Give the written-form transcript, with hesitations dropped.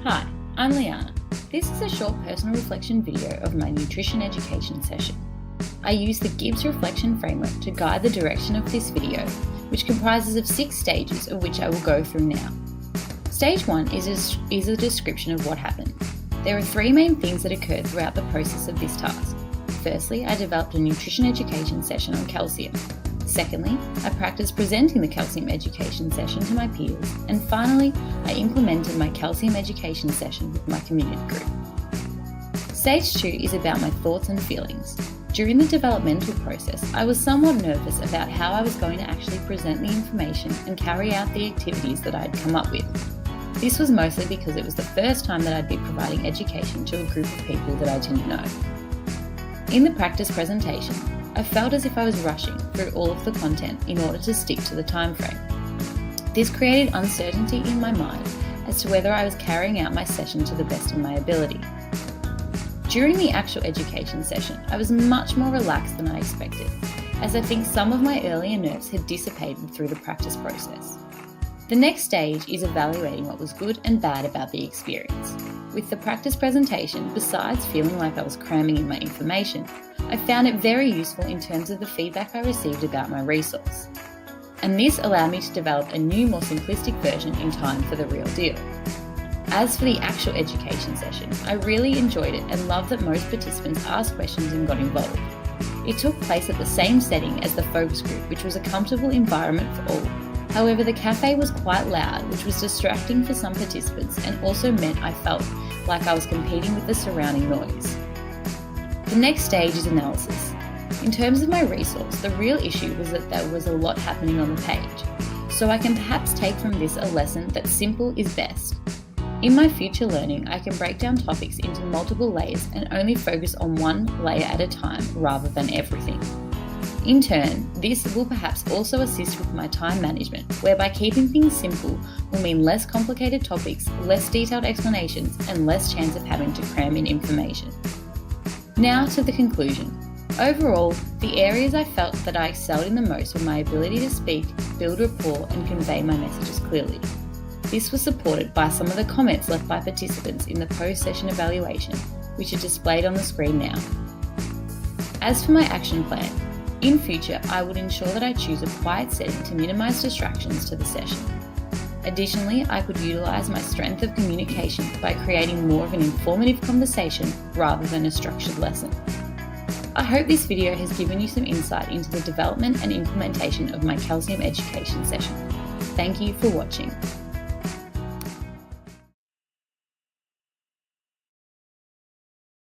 Hi, I'm Liana. This is a short personal reflection video of my nutrition education session. I use the Gibbs Reflection Framework to guide the direction of this video, which comprises of 6 stages of which I will go through now. Stage 1 is a description of what happened. There are 3 main things that occurred throughout the process of this task. Firstly, I developed a nutrition education session on calcium. Secondly, I practiced presenting the calcium education session to my peers. And finally, I implemented my calcium education session with my community group. Stage 2 is about my thoughts and feelings. During the developmental process, I was somewhat nervous about how I was going to actually present the information and carry out the activities that I had come up with. This was mostly because it was the first time that I'd be providing education to a group of people that I didn't know. In the practice presentation, I felt as if I was rushing through all of the content in order to stick to the time frame. This created uncertainty in my mind as to whether I was carrying out my session to the best of my ability. During the actual education session, I was much more relaxed than I expected, as I think some of my earlier nerves had dissipated through the practice process. The next stage is evaluating what was good and bad about the experience. With the practice presentation, besides feeling like I was cramming in my information, I found it very useful in terms of the feedback I received about my resource. And this allowed me to develop a new, more simplistic version in time for the real deal. As for the actual education session, I really enjoyed it and loved that most participants asked questions and got involved. It took place at the same setting as the focus group, which was a comfortable environment for all. However, the cafe was quite loud, which was distracting for some participants and also meant I felt like I was competing with the surrounding noise. The next stage is analysis. In terms of my resource, the real issue was that there was a lot happening on the page. So I can perhaps take from this a lesson that simple is best. In my future learning, I can break down topics into multiple layers and only focus on one layer at a time rather than everything. In turn, this will perhaps also assist with my time management, whereby keeping things simple will mean less complicated topics, less detailed explanations, and less chance of having to cram in information. Now to the conclusion. Overall, the areas I felt that I excelled in the most were my ability to speak, build rapport, and convey my messages clearly. This was supported by some of the comments left by participants in the post-session evaluation, which are displayed on the screen now. As for my action plan, in future, I would ensure that I choose a quiet setting to minimise distractions to the session. Additionally, I could utilise my strength of communication by creating more of an informative conversation rather than a structured lesson. I hope this video has given you some insight into the development and implementation of my calcium education session. Thank you for watching.